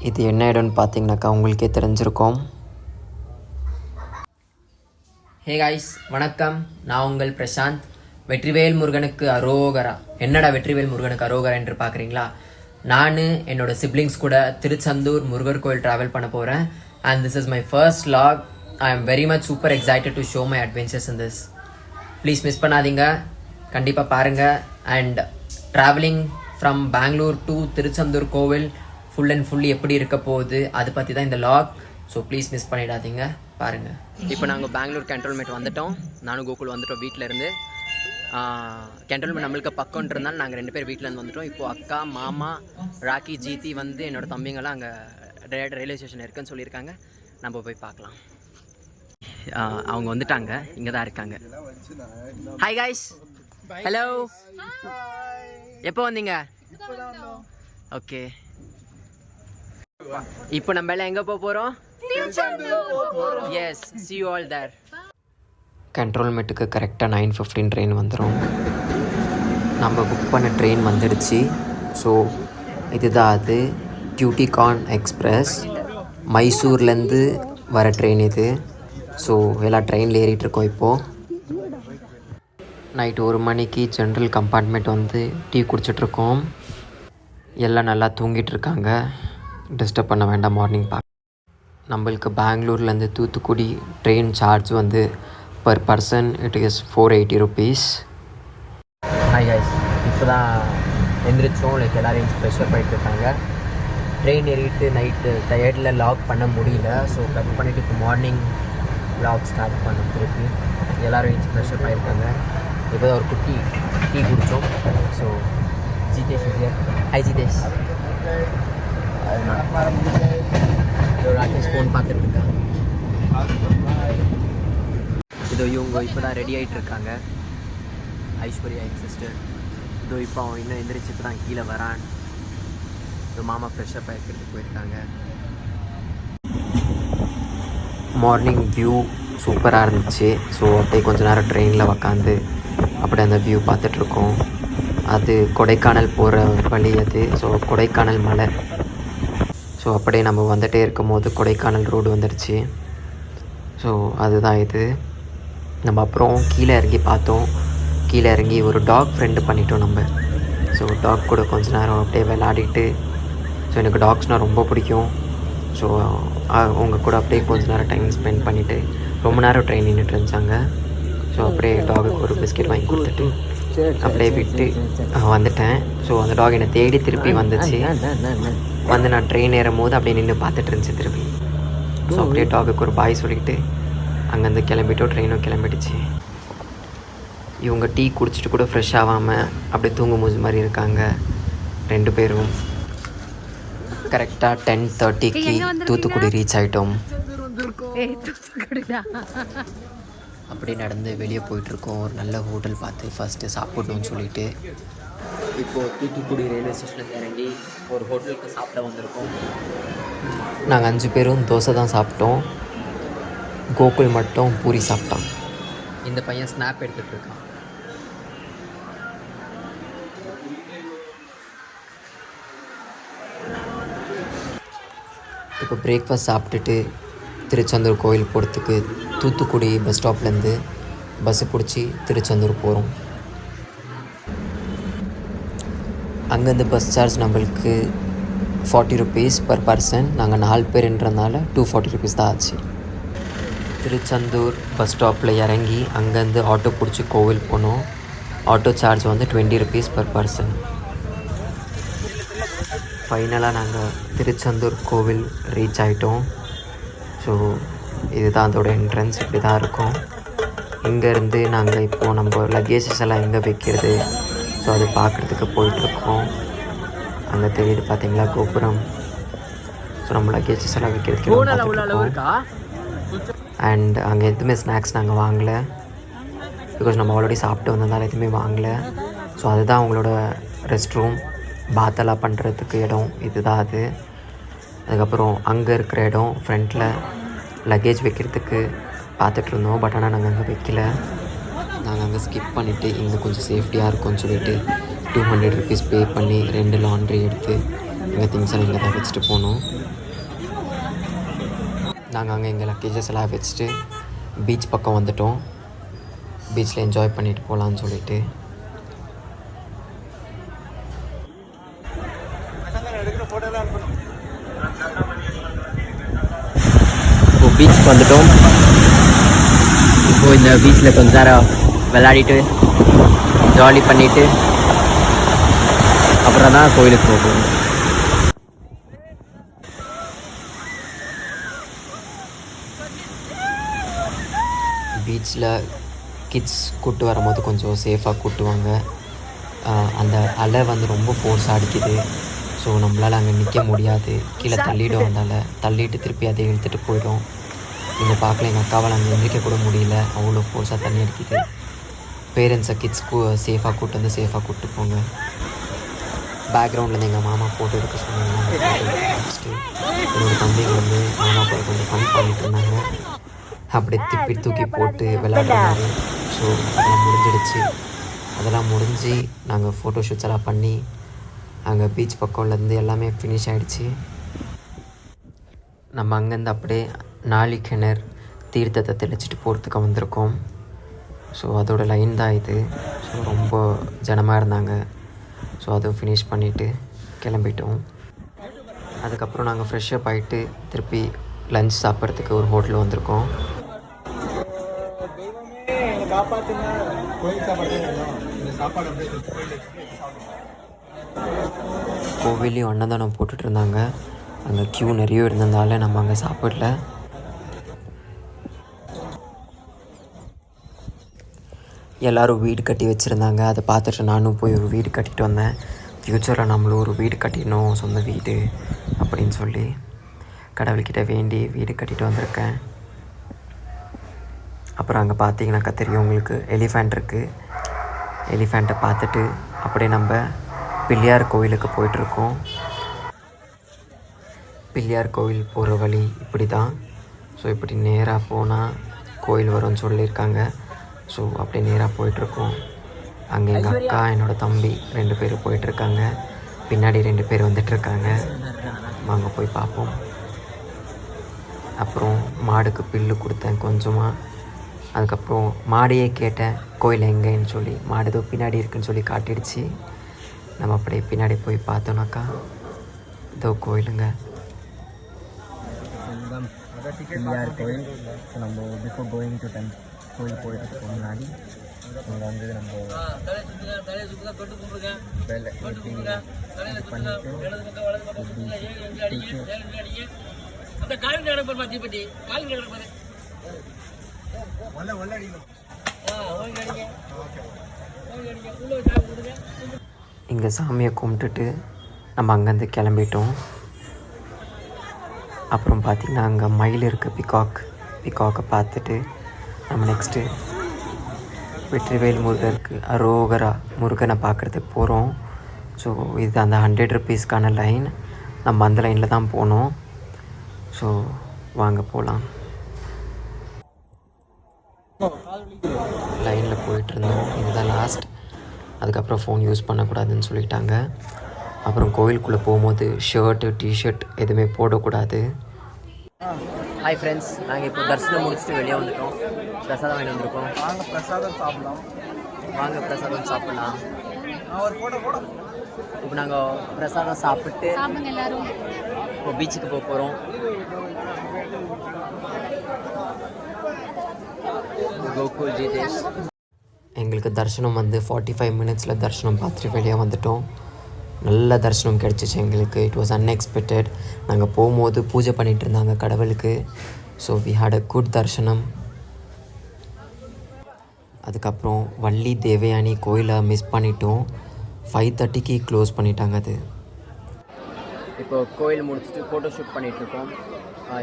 இது என்ன இடம்னு பார்த்தீங்கன்னாக்கா உங்களுக்கே தெரிஞ்சிருக்கும். ஹே காய்ஸ், வணக்கம். நான் உங்கள் பிரசாந்த். வெற்றிவேல் முருகனுக்கு அரோகரா. என்னடா வெற்றிவேல் முருகனுக்கு அரோகரா என்று பார்க்குறீங்களா? நான் என்னோட சிப்ளிங்ஸ் கூட திருச்செந்தூர் முருகர் கோயில் ட்ராவல் பண்ண போகிறேன். And this is my first vlog. I am very much super excited to show my adventures in this. Please miss பண்ணாதீங்க, கண்டிப்பாக பாருங்கள். And travelling from Bengaluru to Tiruchendur கோவில் ஃபுல் அண்ட் ஃபுல்லி எப்படி இருக்க போகுது அதை பற்றி தான் இந்த லாக். ஸோ ப்ளீஸ் மிஸ் பண்ணிடாதீங்க, பாருங்கள். இப்போ நாங்கள் பெங்களூர் கேன்டோன்மெண்ட் வந்துவிட்டோம். நானும் கோகுல் வந்துவிட்டோம் வீட்டிலேருந்து. கேன்டோன்மெண்ட் நம்மளுக்கு பக்கம்ன்றதுனால நாங்கள் 2 பேர் வீட்டிலேருந்து வந்துவிட்டோம். இப்போது அக்கா, மாமா, ராக்கி, ஜீத்தி வந்து என்னோடய தம்பிங்கெல்லாம் அங்கே ரயில்வே ஸ்டேஷன் இருக்குன்னு சொல்லியிருக்காங்க. நம்ம போய் பார்க்கலாம். அவங்க வந்துட்டாங்க, இங்கே தான் இருக்காங்க. Hi guys, hello. எப்போ வந்தீங்க? ஓகே, இப்போ நம்ம எல்லாம் எங்கே போக போகிறோம்? Yes, see you all there. கண்ட்ரோல்மெண்ட்டுக்கு கரெக்டாக 9:15 ட்ரெயின் வந்துடும். நம்ம புக் பண்ண ட்ரெயின் வந்துடுச்சு. ஸோ இதுதான் அது, டியூட்டிகான் எக்ஸ்பிரஸ். மைசூர்லேருந்து வர ட்ரெயின் இது. ஸோ எல்லா ட்ரெயினில் ஏறிட்டுருக்கோம். இப்போது நைட்டு 1 மணிக்கு ஜென்ரல் கம்பார்ட்மெண்ட் வந்து டீ குடிச்சிட்ருக்கோம். எல்லாம் நல்லா தூங்கிட்டு இருக்காங்க, டிஸ்டர்ப் பண்ண வேண்டாம். மார்னிங் நம்மளுக்கு பெங்களூர்லேருந்து தூத்துக்குடி ட்ரெயின் சார்ஜ் வந்து per person it is 480 rupees. Hi guys, இப்போ தான் எந்திரிச்சோம். லைக் எல்லோரும் ஃப்ரெஷ்ஷப் ஆகிட்டு இருக்காங்க. ட்ரெயின் ஏறிட்டு நைட்டு டயர்டில் லாக் பண்ண முடியல. ஸோ கட் பண்ணிவிட்டு இப்போ மார்னிங் லாக் ஸ்டார்ட் பண்ணோம். திருப்பி எல்லோரும் ஃப்ரெஷ்ஷப் ஆகிருக்காங்க. இப்போ தான் ஒரு குட்டி டீ குடித்தோம். So Jitesh, hi Jitesh. Rakesh phone பார்த்துட்டு இருக்காங்க. இதோ இவங்க இப்போ தான் ரெடி ஆகிட்டு இருக்காங்க. ஐஸ்வர்யா என் சிஸ்டர். இதோ இப்போ அவன் இன்னும் எந்திரிச்சிட்டு தான் கீழே வரான். இதோ மாமா ஃப்ரெஷ்ஷப் ஆகிக்கிறதுக்கு போயிருக்காங்க. மார்னிங் வியூ சூப்பராக இருந்துச்சு. ஸோ அப்படியே கொஞ்சம் நேரம் ட்ரெயினில் உக்காந்து அப்படி அந்த வியூ பார்த்துட்ருக்கோம். அது கொடைக்கானல் போகிற வழி அது. ஸோ கொடைக்கானல் மலை. ஸோ அப்படியே நம்ம வந்துகிட்டே இருக்கும் போது கொடைக்கானல் ரோடு வந்துடுச்சு. ஸோ அதுதான் இது. நம்ம அப்புறம் கீழே இறங்கி பார்த்தோம். கீழே இறங்கி ஒரு டாக் ஃப்ரெண்டு பண்ணிட்டோம் நம்ம. ஸோ டாக் கூட கொஞ்ச நேரம் அப்படியே விளையாடிட்டு, ஸோ எனக்கு டாக்ஸ்னால் ரொம்ப பிடிக்கும். ஸோ அவங்க கூட அப்படியே கொஞ்ச நேரம் டைம் ஸ்பெண்ட் பண்ணிவிட்டு ரொம்ப நேரம் ட்ரெயின் நின்றுட்டு இருந்துச்சாங்க. ஸோ அப்படியே டாகுக்கு ஒரு பிஸ்கெட் வாங்கி கொடுத்துட்டு அப்படியே விட்டு வந்துட்டேன். ஸோ அந்த டாக் என்னை தேடி திருப்பி வந்துச்சு. வந்து நான் ட்ரெயின் ஏறும் போது அப்படியே நின்று பார்த்துட்டு இருந்துச்சு திருப்பி. ஸோ அப்படியே டாகுக்கு ஒரு பாய் சொல்லிக்கிட்டு அங்கேருந்து கிளம்பிட்டோம். ட்ரெயினும் கிளம்பிடுச்சு. இவங்க டீ குடிச்சிட்டு கூட ஃப்ரெஷ் ஆகாமல் அப்படியே தூங்கும் போது மாதிரி இருக்காங்க 2 பேரும். கரெக்டாக 10:30க்கு தூத்துக்குடி ரீச் ஆகிட்டோம். அப்படி நடந்து வெளியே போயிட்டுருக்கோம். ஒரு நல்ல ஹோட்டல் பார்த்து ஃபஸ்ட்டு சாப்பிடணும்னு சொல்லிட்டு இப்போது தூத்துக்குடி ரயில்வே ஸ்டேஷனில் இறங்கி ஒரு ஹோட்டலுக்கு சாப்பிட வந்திருக்கோம். நாங்கள் 5 பேரும் தோசை தான் சாப்பிட்டோம். கோகுல் மட்டும் பூரி சாப்பிட்டான். இந்த பையன் ஸ்னாப் எடுத்துகிட்டு இருக்கான். இப்போ பிரேக்ஃபாஸ்ட் சாப்பிட்டுட்டு திருச்செந்தூர் கோயில் போகிறதுக்கு தூத்துக்குடி பஸ் ஸ்டாப்லேருந்து பஸ்ஸு பிடிச்சி திருச்செந்தூர் போகிறோம். அங்கேருந்து பஸ் சார்ஜ் நம்மளுக்கு 40 rupees பர் பர்சன். நாங்கள் 4 பேருன்றதுனால 240 rupees தான் ஆச்சு. திருச்செந்தூர் பஸ் ஸ்டாப்பில் இறங்கி அங்கேருந்து ஆட்டோ பிடிச்சி கோவில் போனோம். ஆட்டோ சார்ஜ் வந்து 20 rupees பர் பர்சன். ஃபைனலாக நாங்கள் திருச்செந்தூர் கோவில் ரீச் ஆகிட்டோம். ஸோ இதுதான் அதோட என்ட்ரன்ஸ். இப்படி தான் இருக்கும். இங்கேருந்து நாங்கள் இப்போது நம்ம லக்கேஜஸ் எல்லாம் எங்கே வைக்கிறது, ஸோ அது பார்க்குறதுக்கு போயிட்டுருக்கோம். அங்கே தெரியுது பார்த்தீங்களா கோபுரம். ஸோ நம்ம லக்கேஜஸ் எல்லாம் வைக்கிறதுக்கு. அண்ட் அங்கே எதுவுமே ஸ்நாக்ஸ் நாங்கள் வாங்கலை. பிகாஸ் நம்ம ஆல்ரெடி சாப்பிட்டு வந்ததால் எதுவுமே வாங்கலை. ஸோ அதுதான் அவங்களோட ரெஸ்ட் ரூம், பாத்தெல்லாம் பண்ணுறதுக்கு இடம். இதுதான் அது. அதுக்கப்புறம் அங்கே இருக்கிற இடம் ஃப்ரண்ட்டில் லக்கேஜ் வைக்கிறதுக்கு பார்த்துட்ருந்தோம். பட் ஆனால் நாங்கள் அங்கே வைக்கல. நாங்கள் அங்கே ஸ்கிப் பண்ணிவிட்டு இங்கே கொஞ்சம் சேஃப்டியாக இருக்கும்னு சொல்லிட்டு 200 rupees பே பண்ணி 2 லாண்ட்ரி எடுத்து எங்கள் திங்ஸ் எல்லாம் இங்கே தான் வச்சுட்டு போகணும். நாங்கள் அங்கே எங்கள் லக்கேஜஸ் எல்லாம் வச்சுட்டு பீச் பக்கம் வந்துட்டோம். பீச்சில் என்ஜாய் பண்ணிட்டு போகலான்னு சொல்லிட்டு. இப்போ பீச்சுக்கு வந்துட்டோம். இப்போது இந்த பீச்சில் கொஞ்ச நேரம் விளையாடிட்டு ஜாலி பண்ணிவிட்டு அப்புறம் தான் கோயிலுக்கு போகணும். பீச்சில் கிட்ஸ் கூப்பிட்டு வரும்போது கொஞ்சம் சேஃபாக கூட்டுவாங்க. அந்த அலை வந்து ரொம்ப ஃபோர்ஸாக அடிக்குது. ஸோ நம்மளால் அங்கே நிற்க முடியாது. கீழே தள்ளிவிடும். அந்த அலை தள்ளிட்டு திருப்பி அதை இழுத்துட்டு போயிடும். நீங்கள் பார்க்கல, எங்கள் அக்காவால் அங்கே எந்திரிக்க கூட முடியல, அவ்வளோ ஃபோர்ஸாக தண்ணி அடிக்குது. பேரண்ட்ஸை கிட்ஸ்க்கு சேஃபாக கூப்பிட்டு வந்து சேஃபாக கூப்பிட்டு போங்க. பேக்ரவுண்டில் எங்கள் மாமா ஃபோட்டோ எடுக்க சொன்னாங்க. ஃபஸ்ட்டு என்னோடய தம்பிங்க வந்து மாமா கூட கொஞ்சம் ஃபன் பண்ணிகிட்டு இருந்தாங்க. அப்படியே திப்பி தூக்கி போட்டு விளையாடுறாங்க. ஸோ அதெல்லாம் முடிஞ்சிடுச்சு. அதெல்லாம் முடிஞ்சு நாங்கள் ஃபோட்டோ ஷூட்ஸ் எல்லாம் பண்ணி அங்கே பீச் பக்கம்லேருந்து எல்லாமே ஃபினிஷ் ஆகிடுச்சு. நம்ம அங்கேருந்து அப்படியே நாளிக்கிணர் தீர்த்தத்தை தெளிச்சிட்டு போகிறதுக்கு வந்திருக்கோம். ஸோ அதோட லைன் தான் இது. ஸோ ரொம்ப ஜனமாக இருந்தாங்க. ஸோ அதுவும் ஃபினிஷ் பண்ணிவிட்டு கிளம்பிட்டோம். அதுக்கப்புறம் நாங்கள் ஃப்ரெஷ்ஷப் ஆகிட்டு திருப்பி லஞ்ச் சாப்பிட்றதுக்கு ஒரு ஹோட்டல் வந்திருக்கோம். கோவிலையும் அன்னதானம் போட்டுட்டு இருந்தாங்க. அங்கே க்யூ நிறைய இருந்ததால நம்ம அங்கே சாப்பிடல. எல்லோரும் வீடு கட்டி வச்சுருந்தாங்க. அதை பார்த்துட்டு நானும் போய் ஒரு வீடு கட்டிட்டு வந்தேன். ஃப்யூச்சரில் நம்மளும் ஒரு வீடு கட்டிடணும், சொந்த வீடு அப்படின்னு சொல்லி கடவுள்கிட்ட வேண்டி வீடு கட்டிட்டு வந்திருக்கேன். அப்புறம் அங்கே பார்த்தீங்கன்னாக்கா தெரியும் உங்களுக்கு, எலிஃபேண்ட் இருக்குது. எலிஃபேண்ட்டை பார்த்துட்டு அப்படியே நம்ம பிள்ளையார் கோவிலுக்கு போயிட்டுருக்கோம். பிள்ளையார் கோவில் போகிற வழி இப்படி தான். ஸோ இப்படி நேராக போனால் கோயில் வரும்னு சொல்லியிருக்காங்க. ஸோ அப்படியே நேராக போயிட்டுருக்கோம். அங்கே எங்கள் அக்கா, என்னோடய தம்பி 2 பேர் போயிட்டுருக்காங்க. பின்னாடி 2 பேர் வந்துட்டுருக்காங்க. வாங்க போய் பார்ப்போம். அப்புறம் மாடுக்கு புல்லு கொடுத்தேன் கொஞ்சமாக. அதுக்கப்புறம் மாடையே கேட்டேன் கோயில் எங்கேன்னு சொல்லி. மாடு ஏதோ பின்னாடி இருக்குன்னு சொல்லி காட்டிடுச்சு. நம்ம அப்படியே பின்னாடி போய் பார்த்தோன்னாக்கா இதோ கோயிலுங்க. பிள்ளையார் கோயில். ஸோ நம்ம பிஃபோர் கோயிங் டு கோயில் போயிட்டு முன்னாடி இங்கே வந்து நம்ம வேலை பண்ணிட்டு இங்கே சாமியை கும்பிட்டுட்டு நம்ம அங்கேருந்து கிளம்பிட்டோம். அப்புறம் பார்த்திங்கன்னா அங்கே மயில் இருக்குது, பிகாக்கை பார்த்துட்டு நம்ம நெக்ஸ்ட்டு வெற்றிவேல் முருகருக்கு அரோகரா முருகனை பார்க்குறதுக்கு போகிறோம். ஸோ இது அந்த 100 rupeesக்கான லைன். நம்ம அந்த லைனில் தான் போனோம். ஸோ வாங்க போகலாம். லைனில் போயிட்டுருந்தோம். இதுதான் லாஸ்ட். அதுக்கப்புறம் ஃபோன் யூஸ் பண்ணக்கூடாதுன்னு சொல்லிட்டாங்க. அப்புறம் கோயிலுக்குள்ளே போகும்போது ஷர்ட்டு, டிஷர்ட் எதுவுமே போடக்கூடாது. ஹாய் ஃப்ரெண்ட்ஸ், நாங்கள் இப்போ தரிசனம் முடிச்சுட்டு வெளியே வந்துட்டோம். பிரசாதம் வாங்கிட்டு வந்திருக்கோம். வாங்க பிரசாதம் சாப்பிடலாம். இப்போ நாங்கள் பிரசாதம் சாப்பிட்டு எல்லோரும் இப்போ பீச்சுக்கு போக போகிறோம். கோகுல் ஜிதேஷ். எங்களுக்கு தரிசனம் வந்து 45 minutesல தரிசனம் பார்த்துட்டு வெளியே வந்துட்டோம். நல்ல தரிசனம் கிடச்சிச்சு எங்களுக்கு. It was unexpected. நாங்கள் போகும்போது பூஜை பண்ணிகிட்டு இருந்தாங்க கடவுளுக்கு. So we had a good darshan. அதுக்கப்புறம் வள்ளி தேவயானி கோயிலை மிஸ் பண்ணிட்டோம். 5:30க்கு க்ளோஸ் பண்ணிட்டாங்க. அது இப்போ கோயில் முடிச்சுட்டு ஃபோட்டோ ஷூட் பண்ணிகிட்ருக்கோம்.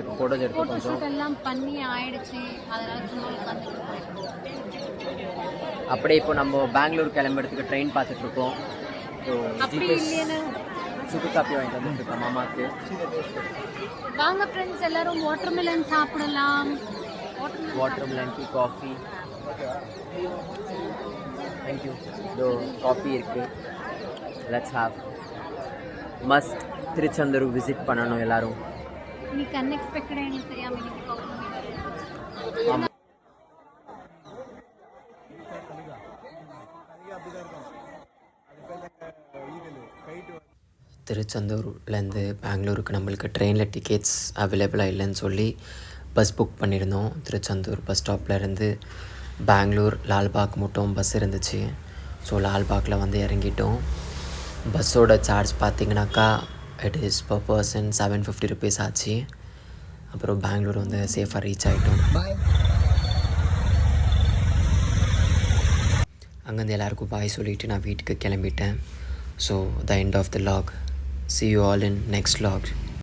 இப்போ ஃபோட்டோஸ் எடுத்து கொஞ்சம் எல்லாம் பண்ணி ஆயிடுச்சு. அப்படியே இப்போ நம்ம பெங்களூர் கிளம்புறதுக்கு ட்ரெயின் பார்த்துட்ருக்கோம். ஸோ சுக்கு காப்பி வாங்கிட்டு வந்துருக்கோம் மாமாவுக்கு. வாங்க ஃப்ரெண்ட்ஸ் எல்லோரும் வாட்டர்மெலன் சாப்பிடலாம். Watermelon tea, coffee. தேங்க்யூ. இதோ காஃபி இருக்குது. Let's have must Tiruchendur visit பண்ணணும் எல்லாரும். இன்னைக்கு அன்எக்ஸ்பெக்டடாக எங்களுக்கு தெரியாமல் இன்னைக்கு பௌர்ணமி. திருச்செந்தூர்லேருந்து பெங்களூருக்கு நம்மளுக்கு ட்ரெயினில் டிக்கெட்ஸ் அவைலபிளாக இல்லைன்னு சொல்லி பஸ் புக் பண்ணியிருந்தோம். திருச்செந்தூர் பஸ் ஸ்டாப்லேருந்து பெங்களூர் லால்பாக் மட்டும் பஸ் இருந்துச்சு. ஸோ லால்பாக்கில் வந்து இறங்கிட்டோம். பஸ்ஸோட சார்ஜ் பார்த்திங்கனாக்கா it is per person 750 rupees ஆச்சு. அப்புறம் பெங்களூர் வந்து சேஃபாக ரீச் ஆகிட்டோம். அங்கேருந்து எல்லாருக்கும் பாய் சொல்லிவிட்டு நான் வீட்டுக்கு கிளம்பிட்டேன். So the end of the log. See you all in next vlog.